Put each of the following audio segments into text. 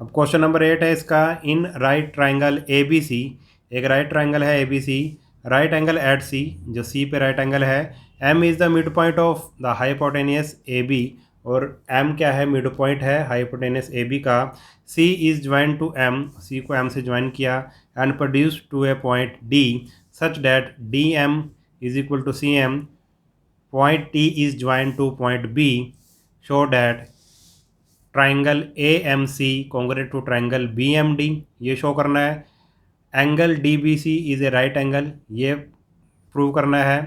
अब question number 8 है इसका, in right triangle A B C, एक राइट ट्राइंगल है A B C, right angle at C, जो सी पे राइट एंगल है, M is the mid point of the hypotenuse A B, और M क्या है, मिड पॉइंट है hypotenuse A B का, C is join to M, C को M से ज्वाइन किया, and produce to a point D such that D M is equal to C M, point T is join to point B, show that triangle A M C congruent to triangle B M D, ये show करना है। Angle D B C is a right angle, ये prove करना है।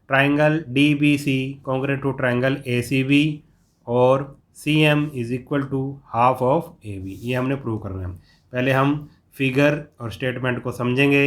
Triangle D B C congruent to triangle A C B, और C M is equal to half of A B, ये हमने prove करना है। पहले हम फिगर और स्टेटमेंट को समझेंगे।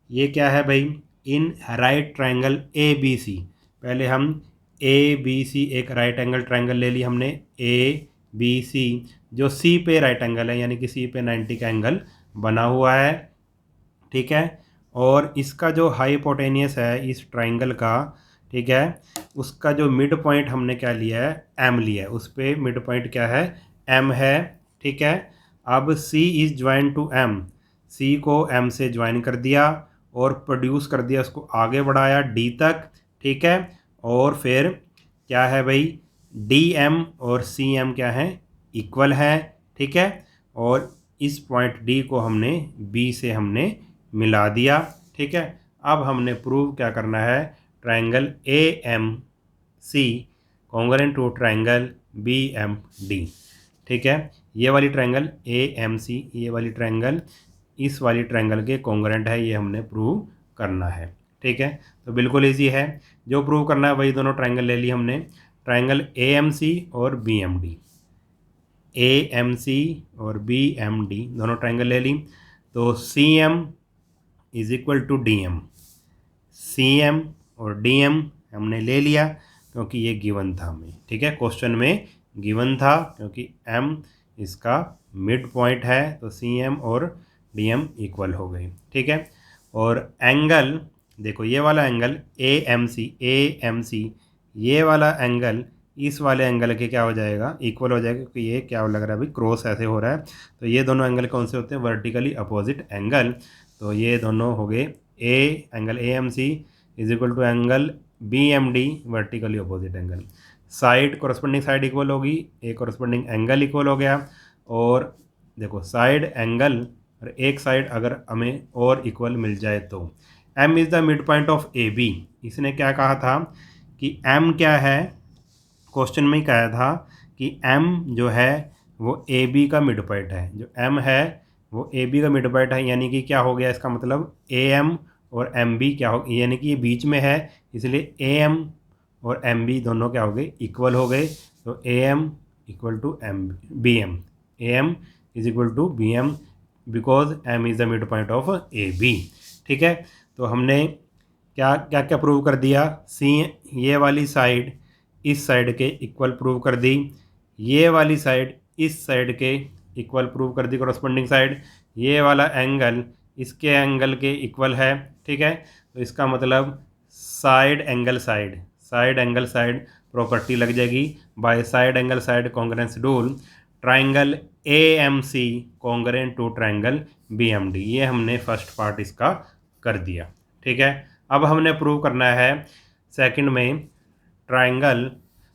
ये क्या है भाई, in right triangle A B C, पहले हम ए बी सी एक राइट एंगल ट्राइंगल ले ली हमने, ए बी सी, जो सी पे राइट एंगल है, यानी कि सी पे 90 का एंगल बना हुआ है, ठीक है। और इसका जो हाइपोटेनियस है इस ट्राइंगल का, ठीक है, उसका जो मिड पॉइंट हमने क्या लिया है, एम लिया है, उस पर मिड पॉइंट क्या है, एम है, ठीक है। अब सी is join to M, C को एम से ज्वाइन कर दिया और प्रोड्यूस कर दिया, उसको आगे बढ़ाया डी तक, ठीक है। और फिर क्या है भाई, डी एम और सी एम क्या है, इक्वल है, ठीक है। और इस पॉइंट डी को हमने बी से हमने मिला दिया, ठीक है। अब हमने प्रूव क्या करना है, triangle A M C congruent to triangle B M D, ठीक है। ये वाली ट्राइंगल ए एम सी, ये वाली ट्राइंगल इस वाली ट्राइंगल के कॉन्ग्रुएंट है, ये हमने प्रूव करना है, ठीक है। तो बिल्कुल ईजी है, जो प्रूव करना है वही दोनों ट्राइंगल ले ली हमने, ट्राइंगल ए एम सी और B M D, A M C और बी एम डी दोनों ट्राइंगल ले ली। तो C M is equal to D M, C M और डी एम हमने ले लिया क्योंकि ये गिवन था हमें, ठीक है, क्वेश्चन में गिवन था, क्योंकि एम इसका मिड पॉइंट है, तो सी एम और डी एम इक्वल हो गए, ठीक है। और एंगल देखो, ये वाला एंगल ए एम सी, ये वाला एंगल इस वाले एंगल के क्या हो जाएगा, इक्वल हो जाएगा, क्योंकि ये क्या लग रहा है अभी, क्रॉस ऐसे हो रहा है। तो ये दोनों एंगल कौन से होते हैं, वर्टिकली अपोजिट एंगल। तो ये दोनों हो गए, angle A M C is equal to angle B M D, vertically opposite angle. Side corresponding side equal होगी, ए कोरस्पोंडिंग एंगल इक्वल हो गया। और देखो साइड एंगल और एक साइड अगर हमें और इक्वल मिल जाए तो M is the mid point of A B. इसने क्या कहा था कि एम क्या है, क्वेश्चन में ही कहा था कि एम जो है वो ए बी का मिड पॉइंट है, जो एम है वो ए बी का मिड पॉइंट है, यानी कि क्या हो गया, इसका मतलब ए एम और एम बी क्या हो, यानी कि ये बीच में है, इसलिए ए एम और एम बी दोनों क्या हो गए, इक्वल हो गए। तो A M equal to M B M, A M is equal to B M, because M is the mid point of A B, ठीक है। तो हमने क्या क्या क्या प्रूव कर दिया, सी ये वाली साइड इस साइड के इक्वल प्रूव कर दी, ये वाली साइड इस साइड के इक्वल प्रूव कर दी कोरस्पोंडिंग साइड, ये वाला एंगल इसके एंगल के इक्वल है, ठीक है। तो इसका मतलब साइड एंगल साइड प्रॉपर्टी लग जाएगी, by side angle side congruence rule, triangle A M C congruent to triangle B M D, ये हमने फर्स्ट पार्ट इसका कर दिया, ठीक है। अब हमने प्रूव करना है सेकंड में triangle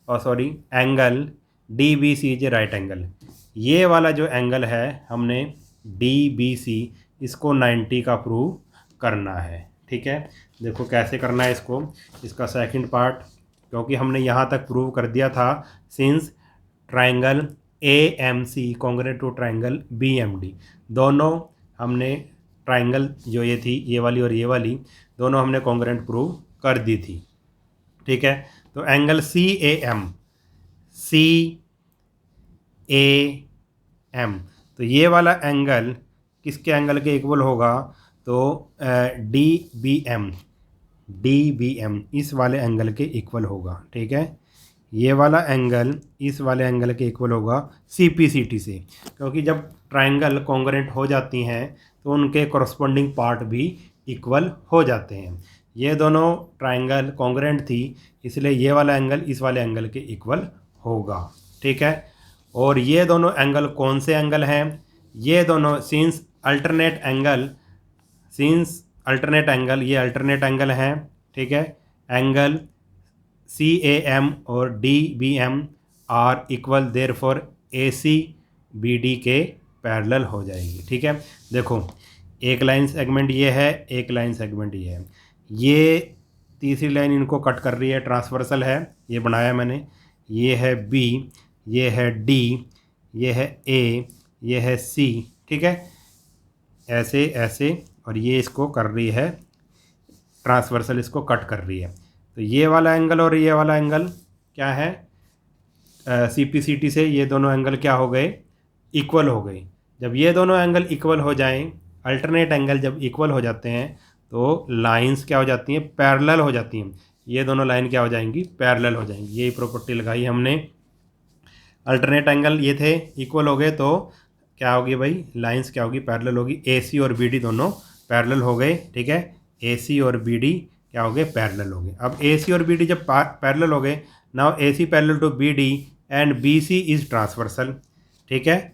angle D B C is right angle. ये वाला जो एंगल है हमने डी बी सी इसको 90 का प्रूव करना है, ठीक है। देखो कैसे करना है इसको, इसका सेकंड पार्ट, क्योंकि हमने यहाँ तक प्रूव कर दिया था, since triangle A M C congruent to triangle B M D, दोनों हमने ट्राइंगल जो ये थी, ये वाली और ये वाली दोनों हमने कॉन्ग्रुएंट प्रूव कर दी थी, ठीक है। तो एंगल सी ए एम, तो ये वाला एंगल किसके एंगल के इक्वल होगा, तो डी बी एम इस वाले एंगल के इक्वल होगा, ठीक है। ये वाला एंगल इस वाले एंगल के इक्वल होगा सी पी सी टी से, क्योंकि जब ट्राइंगल कॉन्ग्रुएंट हो जाती हैं तो उनके कॉरस्पोंडिंग पार्ट भी इक्वल हो जाते हैं। ये दोनों ट्राइंगल कॉन्ग्रुएंट थी, इसलिए ये वाला एंगल इस वाले एंगल के इक्वल होगा, ठीक है। और ये दोनों एंगल कौन से एंगल हैं? ये दोनों सिंस अल्टरनेट एंगल ये अल्टरनेट एंगल हैं, ठीक है। एंगल CAM और DBM are equal, therefore AC BD के पैरेलल हो जाएगी, ठीक है। देखो, एक लाइन सेगमेंट ये है, एक लाइन सेगमेंट ये है, ये तीसरी लाइन इनको कट कर रही है, ट्रांसवर्सल है, ये बनाया मैंने। ये है B, ये है D, ये है A, ये है C, ठीक है, ऐसे ऐसे, और ये इसको कर रही है ट्रांसवर्सल, इसको कट कर रही है। तो ये वाला एंगल और ये वाला एंगल क्या है? CPCT से ये दोनों एंगल क्या हो गए? इक्वल हो गए। जब ये दोनों एंगल इक्वल हो जाएं, अल्टरनेट एंगल जब इक्वल हो जाते हैं तो लाइंस क्या हो जाती हैं? पैरेलल हो जाती हैं। ये दोनों लाइन क्या हो जाएंगी? पैरेलल हो जाएंगी। यही प्रॉपर्टी लगाई हमने। अल्टरनेट एंगल ये थे, इक्वल हो गए, तो क्या होगी भाई? लाइंस क्या होगी? पैरेलल होगी। AC और BD दोनों पैरेलल हो गए, ठीक है। AC और BD क्या हो गए? पैरेलल हो गए। अब AC और BD जब पैरेलल हो गए, now AC parallel to BD and BC is transversal, ठीक है।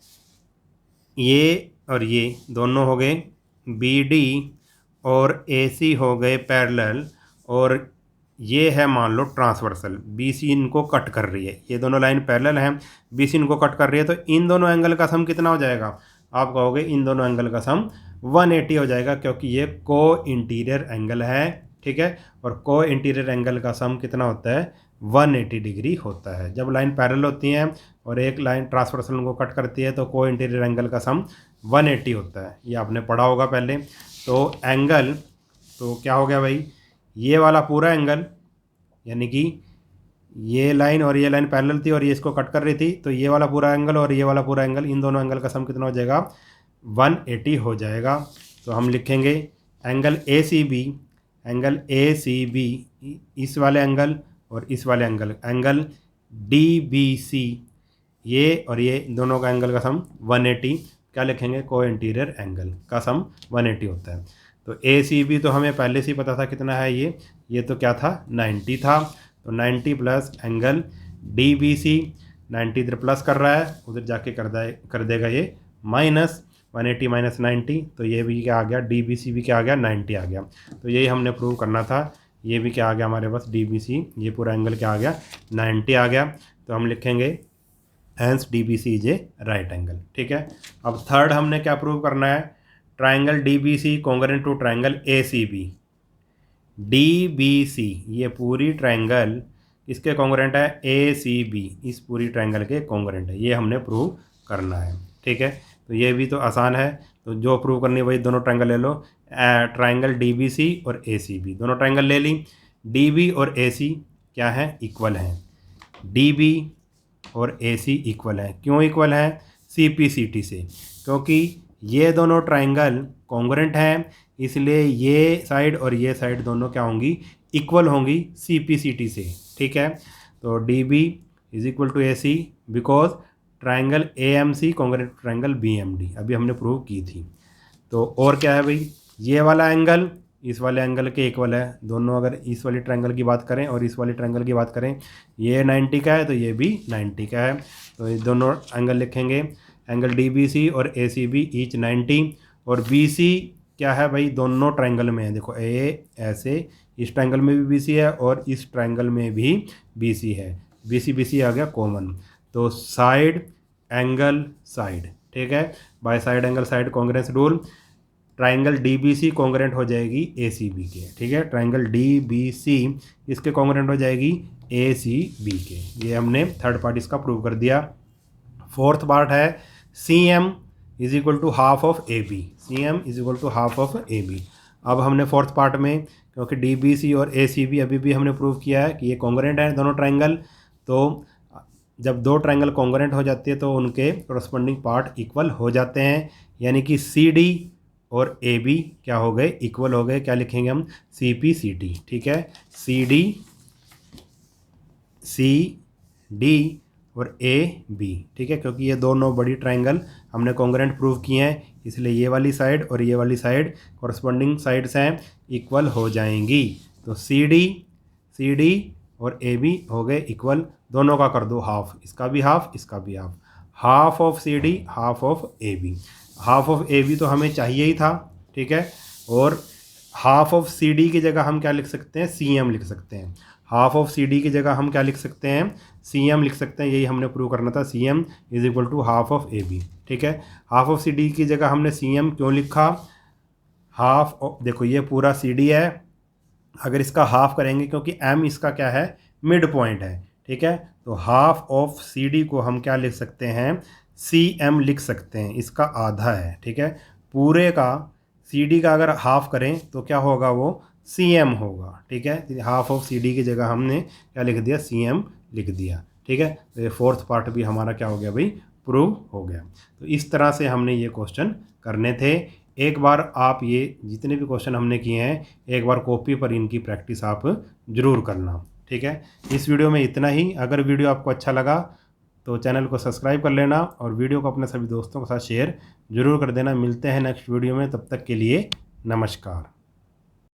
ये और ये दोनों हो गए, BD और AC हो गए पैरेलल, और ये है मान लो ट्रांसवर्सल, BC इनको कट कर रही है। ये दोनों लाइन पैरेलल हैं, BC इनको कट कर रही है, तो इन दोनों एंगल का सम कितना हो जाएगा? आप कहोगे इन दोनों एंगल का सम 180 हो जाएगा, क्योंकि ये को इंटीरियर एंगल है, ठीक है। और को इंटीरियर एंगल का सम कितना होता है? 180 डिग्री होता है। जब लाइन पैरेलल होती हैं और एक लाइन ट्रांसवर्सल को कट करती है तो को इंटीरियर एंगल का सम 180 होता है। ये आपने पढ़ा होगा पहले। तो एंगल, तो क्या हो गया भाई? ये वाला पूरा एंगल, यानी कि ये लाइन और ये लाइन पैरेलल थी और ये इसको कट कर रही थी, तो ये वाला पूरा एंगल और ये वाला पूरा एंगल, इन दोनों एंगल का सम कितना हो जाएगा? 180 हो जाएगा। तो हम लिखेंगे एंगल ACB, इस वाले एंगल और इस वाले एंगल DBC, ये और ये दोनों का एंगल का सम 180। क्या लिखेंगे? को इंटीरियर एंगल का सम 180 होता है। तो ACB तो हमें पहले से ही पता था कितना है, ये तो क्या था? 90 था। तो 90 प्लस एंगल DBC, 90 इधर प्लस कर रहा है, उधर जाके कर देगा ये माइनस, 180 माइनस 90, तो ये भी क्या आ गया? DBC भी क्या आ गया? 90 आ गया। तो यही हमने प्रूव करना था। ये भी क्या आ गया हमारे पास? DBC, ये पूरा एंगल क्या आ गया? 90 आ गया। तो हम लिखेंगे hence DBC is a right angle, ठीक है। अब थर्ड हमने क्या प्रूव करना है? Triangle DBC congruent to triangle ACB। DBC ये पूरी ट्राइंगल इसके कॉन्ग्रुएंट है, ACB इस पूरी ट्राइंगल के कॉन्ग्रुएंट है। ये हमने प्रूव करना है, ठीक है। तो ये भी तो आसान है। तो जो प्रूव करनी है वही दोनों ट्राइंगल ले लो, ट्राइंगल DBC और ACB, दोनों ट्राइंगल ले ली। DB और AC क्या है? इक्वल हैं। DB और AC इक्वल है। क्यों इक्वल है? CPCT से, क्योंकि ये दोनों ट्राइंगल कॉन्ग्रुएंट हैं, इसलिए ये साइड और ये साइड दोनों क्या होंगी? इक्वल होंगी CPCT से, ठीक है। तो DB is equal to AC because triangle AMC congruent to triangle BMD, अभी हमने प्रूव की थी। तो और क्या है भाई? ये वाला एंगल इस वाले एंगल के इक्वल है। दोनों अगर इस वाली ट्रायंगल की बात करें और इस वाली ट्रायंगल की बात करें, ये 90 का है तो ये भी 90 का है। तो ये दोनों एंगल लिखेंगे, एंगल DBC और ACB ईच 90, और BC क्या है भाई? दोनों ट्रायंगल में है। देखो ए ऐसे, इस ट्रायंगल में भी BC है और इस ट्रायंगल में भी BC है। BC आ गया कॉमन। तो साइड एंगल साइड, ठीक है, bye side angle side congruence rule, triangle DBC congruent हो जाएगी ACB के, ठीक है। ट्राइंगल DBC इसके कॉन्ग्रुएंट हो जाएगी ACB के। ये हमने थर्ड पार्ट इसका प्रूव कर दिया। फोर्थ पार्ट है CM is equal to half of AB। CM is equal to half of AB। अब हमने फोर्थ पार्ट में, क्योंकि DBC और ACB अभी भी हमने प्रूव किया है कि ये कॉन्ग्रुएंट है दोनों ट्राइंगल, तो जब दो ट्राइंगल कॉन्ग्रुएंट हो जाती है तो उनके कोरस्पॉन्डिंग पार्ट इक्वल हो जाते हैं, यानी कि CD और AB क्या हो गए? इक्वल हो गए। क्या लिखेंगे हम? CPCT, ठीक है। CD और AB, ठीक है, क्योंकि ये दोनों बड़ी ट्राइंगल हमने कॉन्ग्रुएंट प्रूव किए हैं, इसलिए ये वाली साइड और ये वाली साइड कोरस्पॉन्डिंग साइड्स हैं, इक्वल हो जाएंगी। तो CD और AB हो गए इक्वल, दोनों का कर दो हाफ, इसका भी हाफ इसका भी half. Half of C D half of A B. Half of A B तो हमें चाहिए ही था, ठीक है, और हाफ ऑफ सी डी की जगह हम क्या लिख सकते हैं, सी एम लिख सकते हैं। हाफ ऑफ सी डी की जगह हम क्या लिख सकते हैं, सी एम लिख सकते हैं। यही हमने प्रूव करना था, C M is equal to half of A B, ठीक है। हाफ ऑफ सी डी की जगह हमने सी एम क्यों लिखा, हाफ ऑफ, देखो ये पूरा सी डी है, अगर इसका हाफ करेंगे क्योंकि एम इसका क्या है, मिड पॉइंट है, ठीक है, तो हाफ ऑफ सी डी को हम क्या लिख सकते हैं, सी एम लिख सकते हैं, इसका आधा है, ठीक है। पूरे का सी डी का अगर हाफ करें तो क्या होगा, वो सी एम होगा, ठीक है। हाफ ऑफ सी डी की जगह हमने क्या लिख दिया, सी एम लिख दिया, ठीक है। तो ये फोर्थ पार्ट भी हमारा क्या हो गया भाई, प्रूव हो गया। तो इस तरह से हमने ये क्वेश्चन करने थे। एक बार आप ये जितने भी क्वेश्चन हमने किए हैं, एक बार कॉपी पर इनकी प्रैक्टिस आप ज़रूर करना, ठीक है। इस वीडियो में इतना ही। अगर वीडियो आपको अच्छा लगा तो चैनल को सब्सक्राइब कर लेना और वीडियो को अपने सभी दोस्तों के साथ शेयर ज़रूर कर देना। मिलते हैं नेक्स्ट वीडियो में, तब तक के लिए नमस्कार।